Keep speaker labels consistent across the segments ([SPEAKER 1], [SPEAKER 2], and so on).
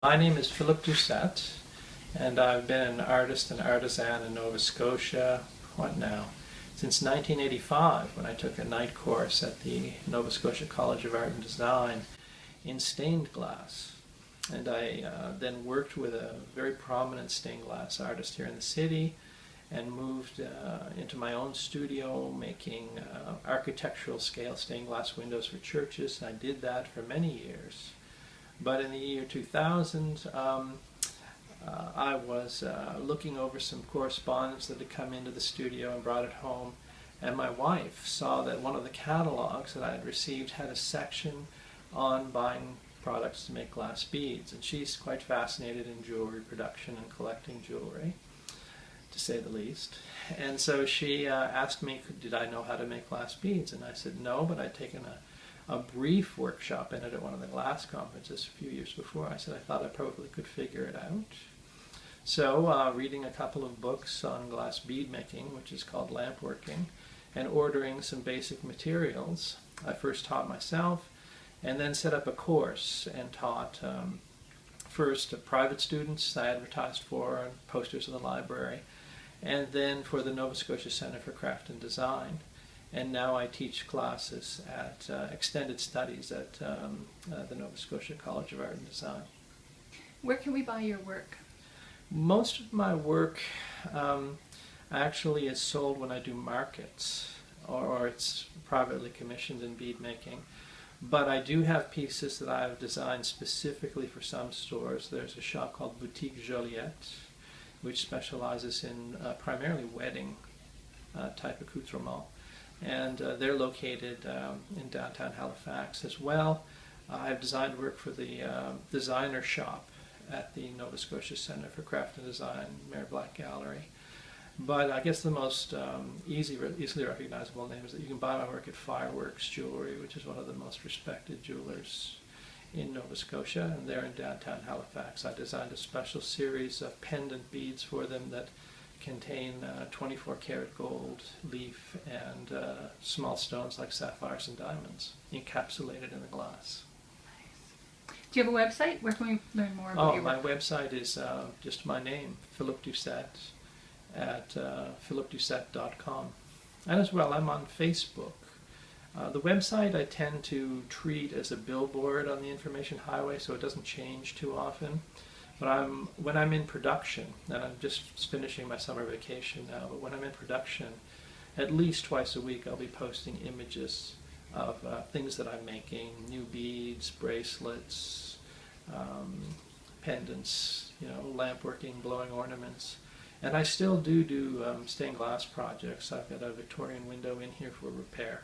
[SPEAKER 1] My name is Philip Doucette, and I've been an artist and artisan in Nova Scotia, since 1985, when I took a night course at the Nova Scotia College of Art and Design in stained glass. And I then worked with a very prominent stained glass artist here in the city and moved into my own studio making architectural scale stained glass windows for churches. And I did that for many years. But in the year 2000, I was looking over some correspondence that had come into the studio and brought it home, and my wife saw that one of the catalogs that I had received had a section on buying products to make glass beads, and she's quite fascinated in jewelry production and collecting jewelry, to say the least. And so she asked me, did I know how to make glass beads? And I said no, but I'd taken a brief workshop in it at one of the glass conferences a few years before. I said I thought I probably could figure it out. So reading a couple of books on glass bead making, which is called lamp working, and ordering some basic materials, I first taught myself and then set up a course and taught first private students I advertised for and posters in the library, and then for the Nova Scotia Centre for Craft and Design. And now I teach classes at extended studies at the Nova Scotia College of Art and Design.
[SPEAKER 2] Where can we buy your work?
[SPEAKER 1] Most of my work actually is sold when I do markets, or it's privately commissioned in bead making. But I do have pieces that I have designed specifically for some stores. There's a shop called Boutique Joliette, which specializes in primarily wedding type accoutrements. And they're located in downtown Halifax as well. I've designed work for the designer shop at the Nova Scotia Centre for Craft and Design, Mayor Black Gallery. But I guess the most easily recognizable name is that you can buy my work at Fireworks Jewelry, which is one of the most respected jewelers in Nova Scotia, and they're in downtown Halifax. I designed a special series of pendant beads for them that contain 24 karat gold leaf and small stones like sapphires and diamonds encapsulated in the glass.
[SPEAKER 2] Nice. Do you have a website? Where can we learn more about your work?
[SPEAKER 1] My website is just my name, Philip Doucette, at philipdoucette.com. And as well, I'm on Facebook. The website I tend to treat as a billboard on the information highway, so it doesn't change too often. But when I'm in production, and I'm just finishing my summer vacation now, but when I'm in production, at least twice a week I'll be posting images of things that I'm making, new beads, bracelets, pendants, lamp working, blowing ornaments. And I still do stained glass projects. I've got a Victorian window in here for repair,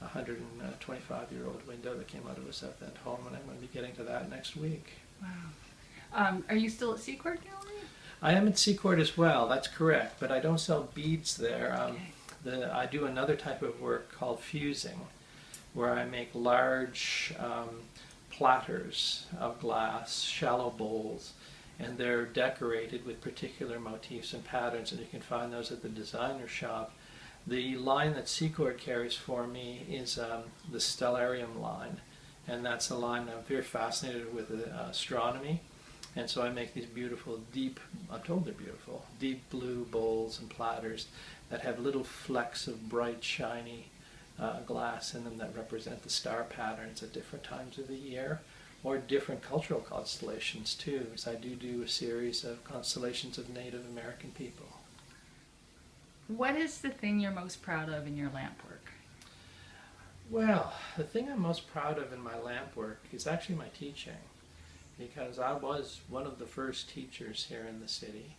[SPEAKER 1] a 125-year-old window that came out of a South End home, and I'm going to be getting to that next week.
[SPEAKER 2] Wow. Are you still at Secord Gallery?
[SPEAKER 1] I am at Secord as well, that's correct, but I don't sell beads there.
[SPEAKER 2] Okay.
[SPEAKER 1] I do another type of work called fusing, where I make large platters of glass, shallow bowls, and they're decorated with particular motifs and patterns, and you can find those at the designer shop. The line that Secord carries for me is the Stellarium line, and that's a line I'm very fascinated with astronomy. And so I make these beautiful, I'm told they're beautiful, deep blue bowls and platters that have little flecks of bright, shiny glass in them that represent the star patterns at different times of the year, or different cultural constellations too, as I do a series of constellations of Native American people.
[SPEAKER 2] What is the thing you're most proud of in your lamp work?
[SPEAKER 1] Well, the thing I'm most proud of in my lamp work is actually my teaching, because I was one of the first teachers here in the city,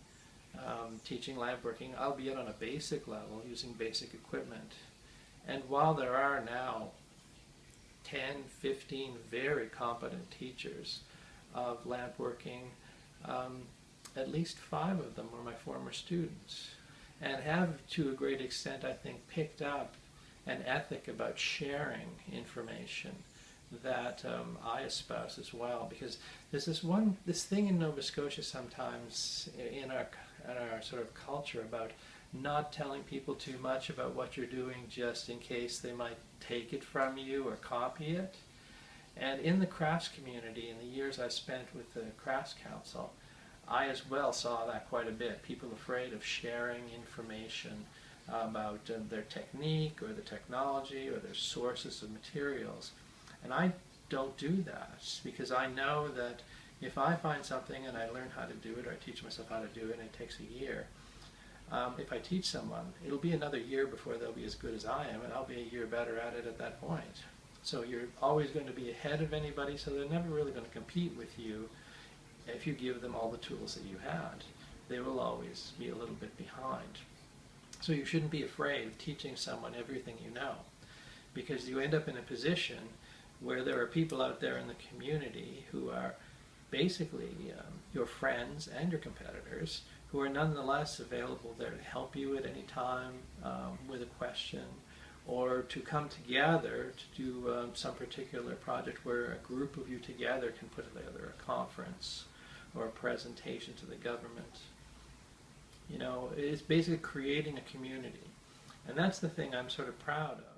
[SPEAKER 1] teaching lamp working, albeit on a basic level, using basic equipment. And while there are now 10, 15 very competent teachers of lamp working, at least 5 of them were my former students, and have to a great extent, I think, picked up an ethic about sharing information that I espouse as well, because there's this thing in Nova Scotia sometimes in our sort of culture about not telling people too much about what you're doing just in case they might take it from you or copy it. And in the crafts community, in the years I spent with the Crafts Council, I as well saw that quite a bit. People afraid of sharing information about their technique or the technology or their sources of materials. And I don't do that because I know that if I find something and I learn how to do it, or I teach myself how to do it and it takes a year, if I teach someone, it'll be another year before they'll be as good as I am, and I'll be a year better at it at that point. So you're always going to be ahead of anybody, so they're never really going to compete with you if you give them all the tools that you had. They will always be a little bit behind. So you shouldn't be afraid of teaching someone everything you know, because you end up in a position where there are people out there in the community who are basically your friends and your competitors, who are nonetheless available there to help you at any time with a question, or to come together to do some particular project where a group of you together can put together a conference or a presentation to the government. You know, it's basically creating a community. And that's the thing I'm sort of proud of.